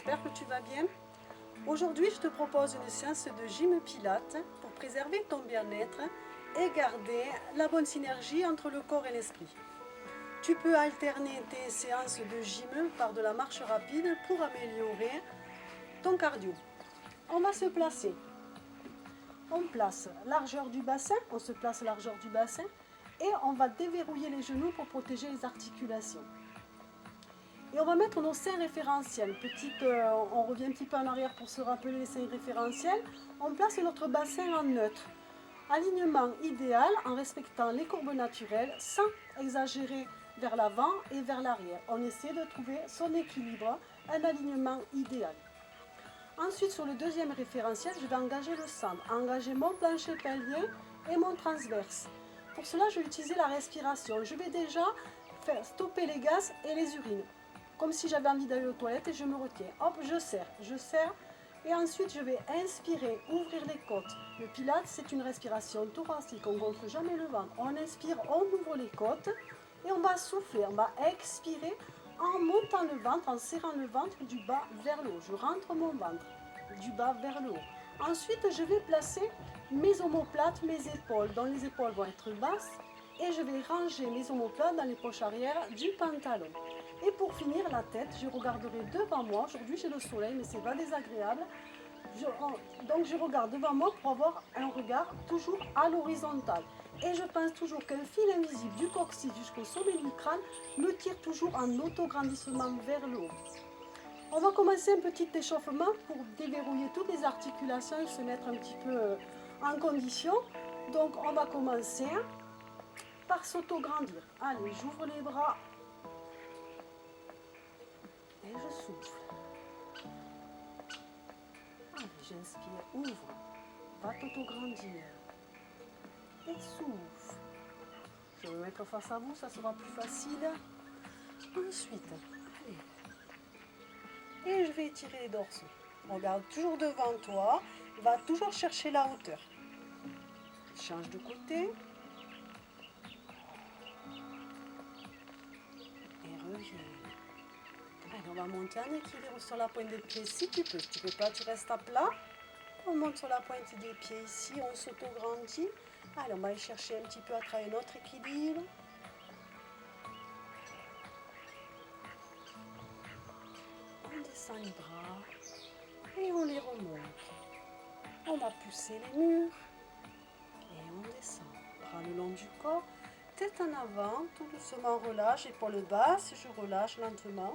j'espère que tu vas bien. Aujourd'hui, je te propose une séance de gym pilates pour préserver ton bien-être et garder la bonne synergie entre le corps et l'esprit. Tu peux alterner tes séances de gym par de la marche rapide pour améliorer ton cardio. On va se placer. On place largeur du bassin, on se place largeur du bassin et on va déverrouiller les genoux pour protéger les articulations. Et on va mettre nos seins référentiels. On revient un petit peu en arrière pour se rappeler les seins référentiels. On place notre bassin en neutre. Alignement idéal en respectant les courbes naturelles sans exagérer vers l'avant et vers l'arrière. On essaie de trouver son équilibre, un alignement idéal. Ensuite, sur le deuxième référentiel, je vais engager le centre, engager mon plancher pelvien et mon transverse. Pour cela, je vais utiliser la respiration. Je vais déjà faire stopper les gaz et les urines. Comme si j'avais envie d'aller aux toilettes et je me retiens. Hop, je serre. Et ensuite, je vais inspirer, ouvrir les côtes. Le pilates, c'est une respiration thoracique. On ne gonfle jamais le ventre. On inspire, on ouvre les côtes. Et on va souffler, on va expirer en montant le ventre, en serrant le ventre du bas vers le haut. Je rentre mon ventre du bas vers le haut. Ensuite, je vais placer mes omoplates, mes épaules, dont les épaules vont être basses. Et je vais ranger mes omoplates dans les poches arrière du pantalon. Et pour finir, la tête, je regarderai devant moi. Aujourd'hui, j'ai le soleil, mais ce n'est pas désagréable. Donc, je regarde devant moi pour avoir un regard toujours à l'horizontale. Et je pense toujours qu'un fil invisible du coccyx jusqu'au sommet du crâne me tire toujours en autograndissement vers le haut. On va commencer un petit échauffement pour déverrouiller toutes les articulations et se mettre un petit peu en condition. Donc, on va commencer par s'autograndir. Allez, j'ouvre les bras. Et je souffle. Allez, j'inspire, ouvre. Va t'autograndir. Et souffle. Je vais me mettre face à vous, ça sera plus facile. Ensuite, allez. Et je vais étirer les dorsaux. Regarde toujours devant toi. Va toujours chercher la hauteur. Change de côté. Et reviens. Allez, on va monter en équilibre sur la pointe des pieds si tu peux. Si tu ne peux pas, tu restes à plat. On monte sur la pointe des pieds ici, on s'autograndit. Allez, on va aller chercher un petit peu à travailler notre équilibre. On descend les bras et on les remonte. On va pousser les murs et on descend. Bras le long du corps, tête en avant, tout doucement relâche, épaules basses, je relâche lentement.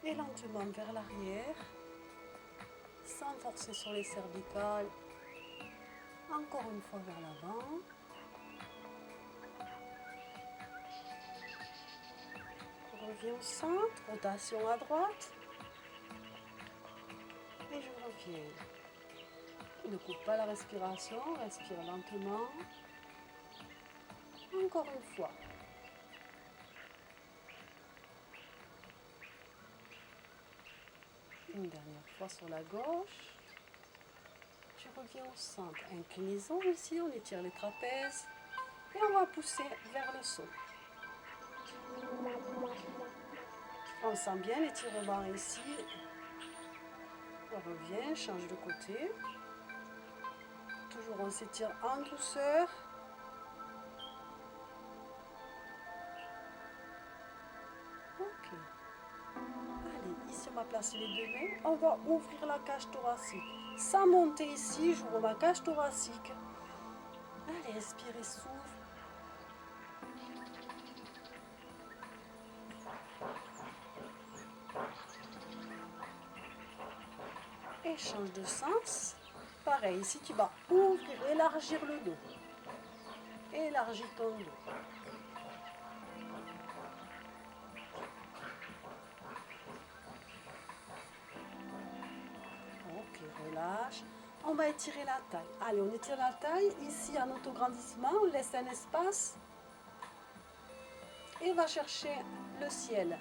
Et lentement vers l'arrière, sans forcer sur les cervicales. Encore une fois vers l'avant. Reviens au centre, rotation à droite. Et je reviens. Ne coupe pas la respiration, respire lentement. Encore une fois. Une dernière fois sur la gauche. Je reviens au centre. Inclinaison ici, on étire les trapèzes. Et on va pousser vers le saut. On sent bien l'étirement ici. On revient, change de côté. Toujours on s'étire en douceur. Ok. Allez, ici on va placer les deux mains. On va ouvrir la cage thoracique. Sans monter ici, j'ouvre ma cage thoracique. Allez, respire et souffle. Et change de sens. Pareil, ici tu vas ouvrir, élargir le dos. Élargis ton dos. Ok, relâche. On va étirer la taille. Allez, on étire la taille. Ici, en autograndissement, on laisse un espace. Et va chercher le ciel.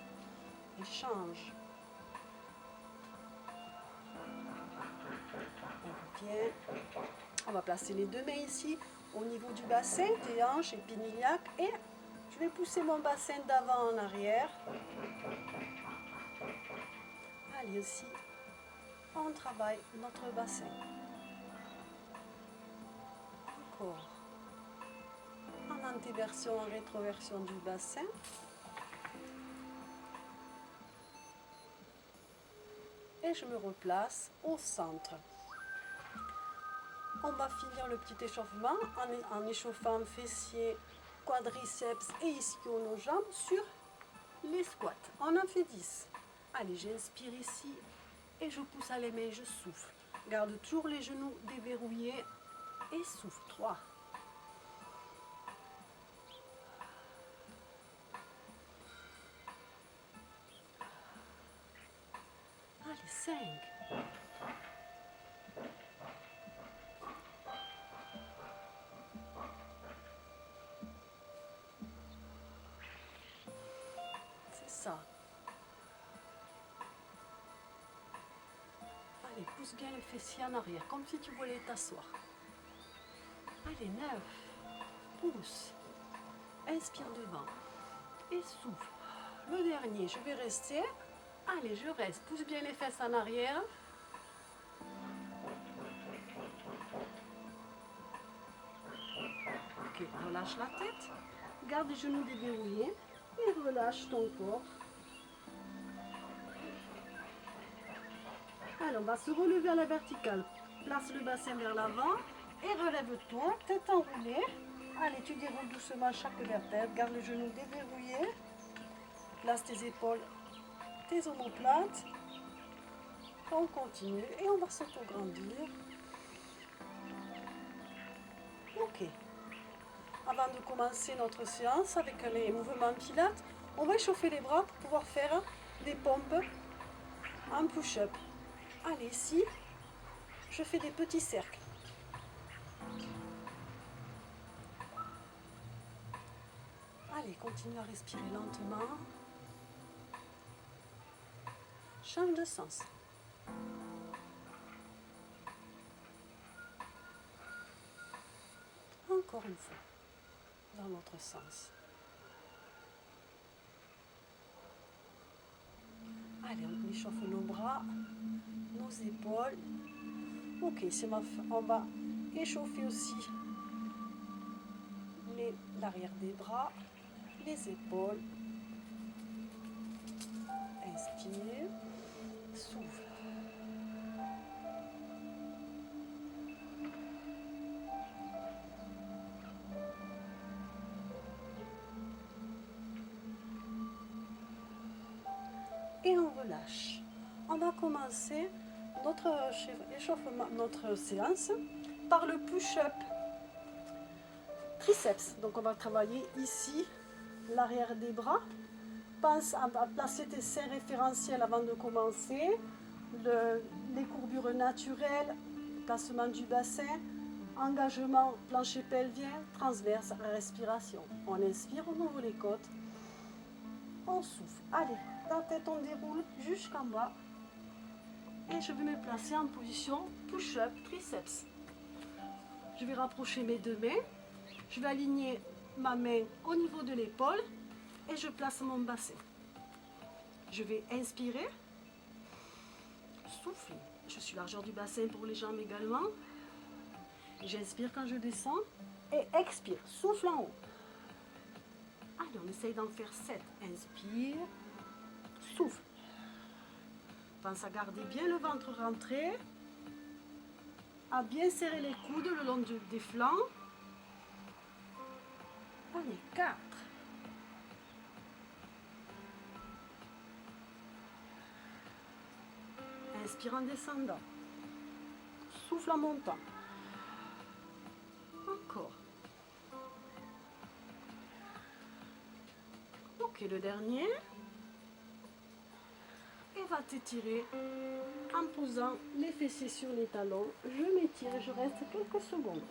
Et change. On revient. On va placer les deux mains ici, au niveau du bassin, des hanches, épiniliaques. Et je vais pousser mon bassin d'avant en arrière. Allez, aussi. on travaille notre bassin. Encore. En antéversion, en rétroversion du bassin. Et je me replace au centre. On va finir le petit échauffement en échauffant fessiers, quadriceps et ischio-nos-jambes sur les squats. On en fait 10. Allez, j'inspire ici et je pousse à les mains, je souffle. Garde toujours les genoux déverrouillés et souffle. 3. Allez, 5. C'est ça. Allez, pousse bien le fessier en arrière, comme si tu voulais t'asseoir. Allez, 9. Pousse. Inspire devant. Et souffle. Le dernier, je vais rester. Allez, je reste. Pousse bien les fesses en arrière. Ok, relâche la tête. Garde les genoux déverrouillés. Et relâche ton corps. Allez, on va se relever à la verticale. Place le bassin vers l'avant. Et relève-toi, tête enroulée. Allez, tu déroules doucement chaque vertèbre. Garde les genoux déverrouillés. Place tes épaules, tes omoplates. On continue et on va s'auto-grandir. Ok. Avant de commencer notre séance avec les mouvements pilates, on va échauffer les bras pour pouvoir faire des pompes en push-up. Allez, ici, je fais des petits cercles. Allez, continue à respirer lentement. Change de sens. Encore une fois, dans l'autre sens. Allez, on échauffe nos bras, nos épaules. Ok, on va échauffer aussi l'arrière des bras, les épaules. Inspire, souffle. Et on relâche. On va commencer notre échauffement, notre séance par le push-up triceps. Donc on va travailler ici l'arrière des bras. Pense à placer tes seins référentiels avant de commencer. Les courbures naturelles, placement du bassin, engagement plancher pelvien, transverse, respiration. On inspire, on ouvre les côtes. On souffle. Allez, la tête on déroule jusqu'en bas. Et je vais me placer en position push-up triceps. Je vais rapprocher mes deux mains. Je vais aligner ma main au niveau de l'épaule et je place mon bassin. Je vais inspirer, souffler. Je suis largeur du bassin pour les jambes également. J'inspire quand je descends et expire, souffle en haut. Allez, on essaye d'en faire 7. Inspire, souffle. Pense à garder bien le ventre rentré, à bien serrer les coudes le long des flancs. Allez, 4. Inspire en descendant. Souffle en montant. Encore. Ok, le dernier. Et va t'étirer en posant les fessiers sur les talons. Je m'étire et je reste quelques secondes.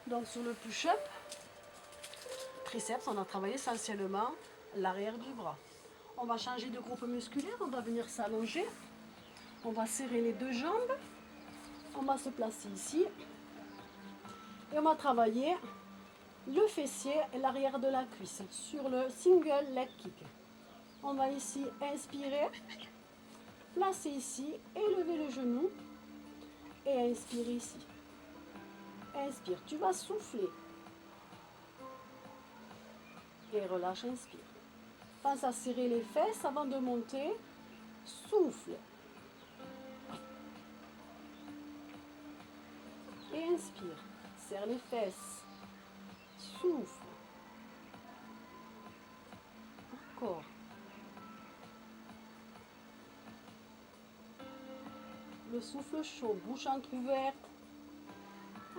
Donc sur le push-up, triceps, on a travaillé essentiellement l'arrière du bras. On va changer de groupe musculaire, on va venir s'allonger. On va serrer les deux jambes. On va se placer ici. Et on va travailler le fessier et l'arrière de la cuisse sur le single leg kick. On va ici inspirer, placer ici, élever le genou et inspirer ici. Inspire, tu vas souffler et relâche, inspire. Pense à serrer les fesses avant de monter, souffle et inspire. Serre les fesses, souffle. Encore. Le souffle chaud, bouche entrouverte.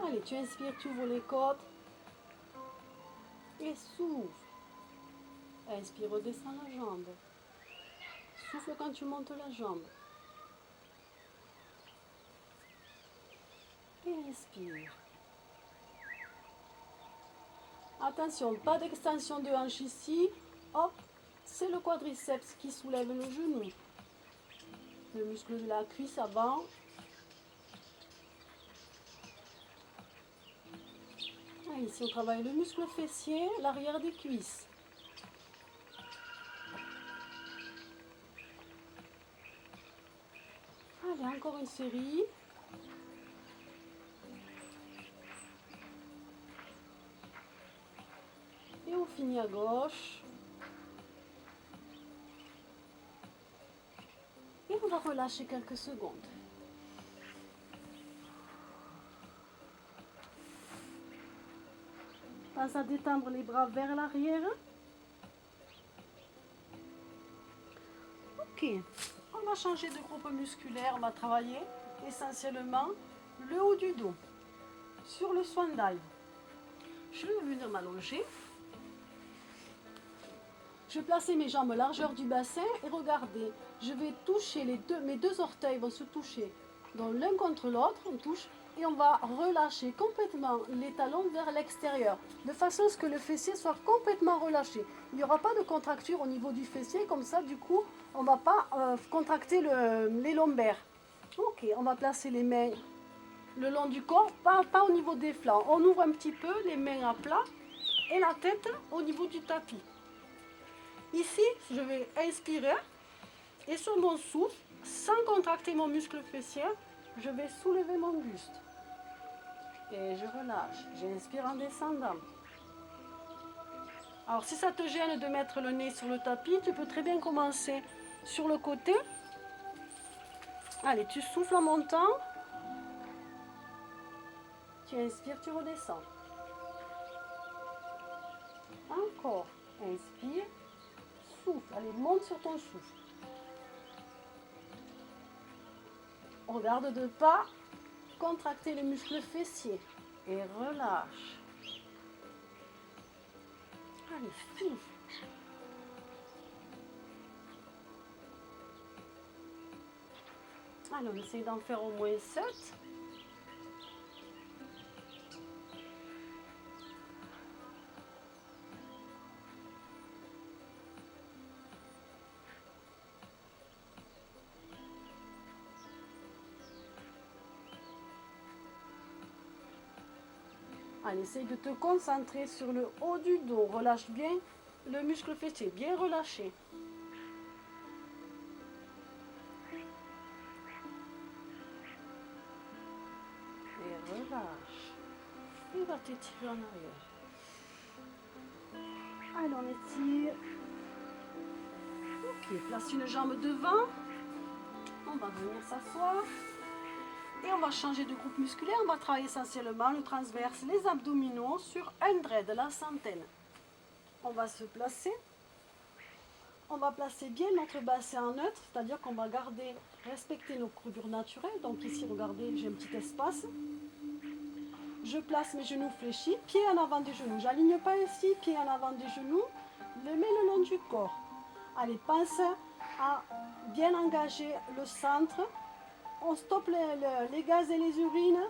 Allez, tu inspires, tu ouvres les côtes et souffle. Inspire, redescends la jambe. Souffle quand tu montes la jambe. Et inspire. Attention, pas d'extension de hanche ici. Hop, c'est le quadriceps qui soulève le genou. Le muscle de la cuisse avant. Ah, ici, on travaille le muscle fessier, l'arrière des cuisses. Allez, encore une série. Et on finit à gauche. Et on va relâcher quelques secondes. Pense à détendre les bras vers l'arrière. Ok, on va changer de groupe musculaire. On va travailler essentiellement le haut du dos. Sur le swan dive, je vais venir m'allonger. Je vais placer mes jambes largeur du bassin et regardez, je vais toucher mes deux orteils vont se toucher donc l'un contre l'autre, on touche et on va relâcher complètement les talons vers l'extérieur de façon à ce que le fessier soit complètement relâché. Il n'y aura pas de contracture au niveau du fessier, comme ça du coup on ne va pas contracter les lombaires. Ok, on va placer les mains le long du corps, pas au niveau des flancs. On ouvre un petit peu les mains à plat et la tête au niveau du tapis. Ici, je vais inspirer et sur mon souffle, sans contracter mon muscle fessier, je vais soulever mon buste. Et je relâche. J'inspire en descendant. Alors, si ça te gêne de mettre le nez sur le tapis, tu peux très bien commencer sur le côté. Allez, tu souffles en montant. Tu inspires, tu redescends. Encore. Inspire. Souffle. Allez, monte sur ton souffle. Regarde de ne pas contracter les muscles fessiers. Et relâche. Allez, souffle. Allez, on essaye d'en faire au moins 7. Allez, essaye de te concentrer sur le haut du dos. Relâche bien le muscle fessier, bien relâché. Et relâche. Et va t'étirer en arrière. Allez, on étire. Ok, place une jambe devant. On va venir s'asseoir. Et on va changer de groupe musculaire. On va travailler essentiellement le transverse, les abdominaux sur un dread, la centaine. On va se placer. On va placer bien notre bassin en neutre, c'est-à-dire qu'on va garder, respecter nos courbures naturelles. Donc ici, regardez, j'ai un petit espace. Je place mes genoux fléchis, pieds en avant des genoux. J'aligne pas ici, pieds en avant des genoux, les mains le long du corps. Allez, pense à bien engager le centre. On stoppe les gaz et les urines.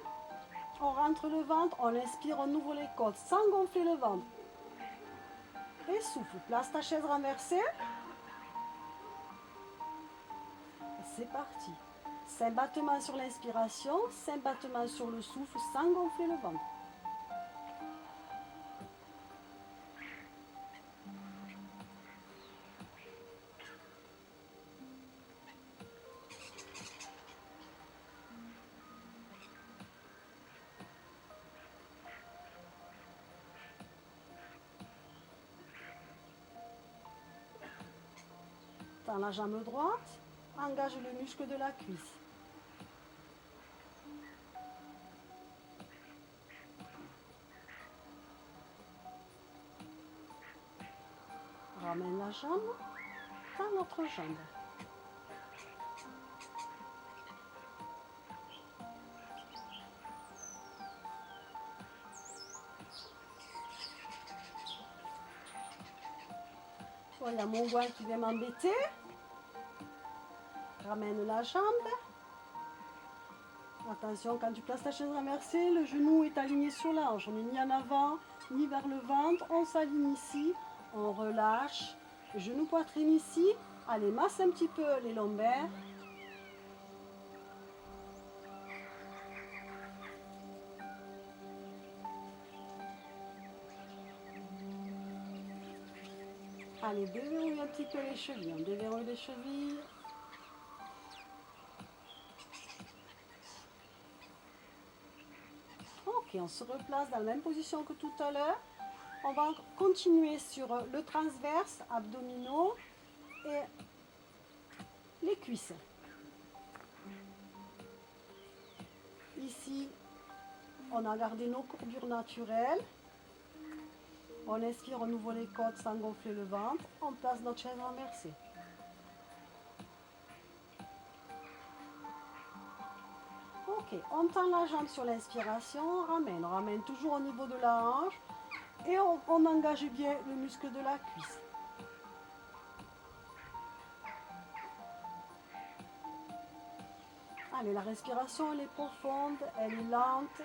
On rentre le ventre, on inspire, on ouvre les côtes sans gonfler le ventre. Et souffle, place ta chaise renversée. Et c'est parti. 5 battements sur l'inspiration, 5 battements sur le souffle sans gonfler le ventre. Tends la jambe droite, engage le muscle de la cuisse. Ramène la jambe, tends l'autre jambe. Oh, il y a mon voile qui vient m'embêter. Ramène la jambe. Attention, quand tu places ta chaise renversée, le genou est aligné sur la hanche. On n'est ni en avant, ni vers le ventre. On s'aligne ici. On relâche. Genou poitrine ici. Allez, masse un petit peu les lombaires. Allez, déverrouille un petit peu les chevilles. On déverrouille les chevilles. Ok, on se replace dans la même position que tout à l'heure. On va continuer sur le transverse, abdominaux et les cuisses. Ici, on a gardé nos courbures naturelles. On inspire, on ouvre les côtes sans gonfler le ventre. On place notre chaise renversée. Ok, on tend la jambe sur l'inspiration, on ramène toujours au niveau de la hanche et on engage bien le muscle de la cuisse. Allez, la respiration, elle est profonde, elle est lente.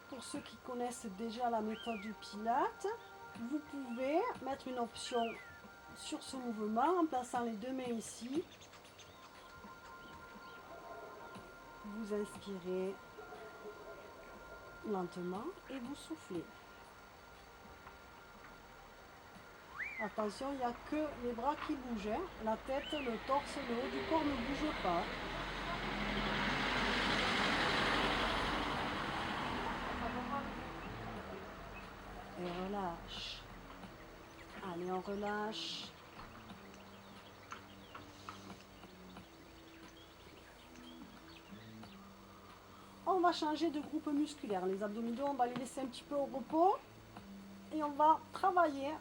Pour ceux qui connaissent déjà la méthode du Pilates, vous pouvez mettre une option sur ce mouvement en plaçant les deux mains ici. Vous inspirez lentement et vous soufflez. Attention, il n'y a que les bras qui bougent. Hein. La tête, le torse, le haut du corps ne bouge pas. Et relâche. Allez, on relâche. On va changer de groupe musculaire. Les abdominaux, on va les laisser un petit peu au repos. Et on va travailler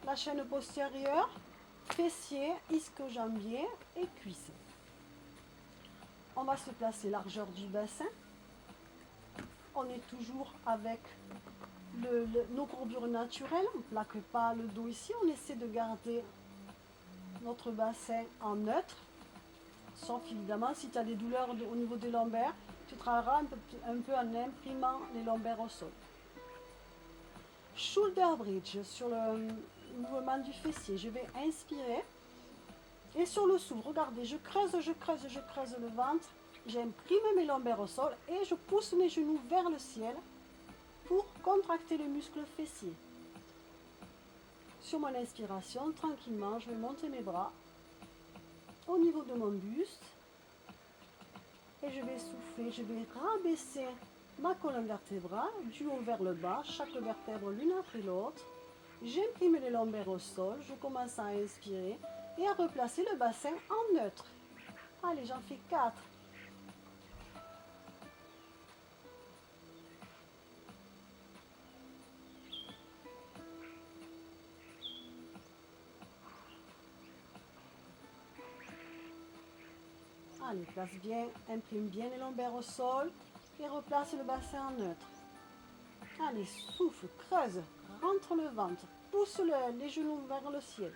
la chaîne postérieure, fessiers, ischio-jambier et cuisses. On va se placer largeur du bassin. On est toujours avec nos courbures naturelles. On ne plaque pas le dos ici. On essaie de garder notre bassin en neutre. Sauf évidemment, si tu as des douleurs au niveau des lombaires, tu travailleras un peu en imprimant les lombaires au sol. Shoulder bridge sur le mouvement du fessier. Je vais inspirer. Et sur le souffle, regardez, je creuse le ventre. J'imprime mes lombaires au sol et je pousse mes genoux vers le ciel pour contracter le muscle fessier. Sur mon inspiration, tranquillement, je vais monter mes bras au niveau de mon buste et je vais souffler, je vais rabaisser ma colonne vertébrale du haut vers le bas, chaque vertèbre l'une après l'autre. J'imprime les lombaires au sol, je commence à inspirer et à replacer le bassin en neutre. Allez, j'en fais 4. Allez, place bien, imprime bien les lombaires au sol et replace le bassin en neutre. Allez, souffle, creuse, rentre le ventre, pousse les genoux vers le ciel.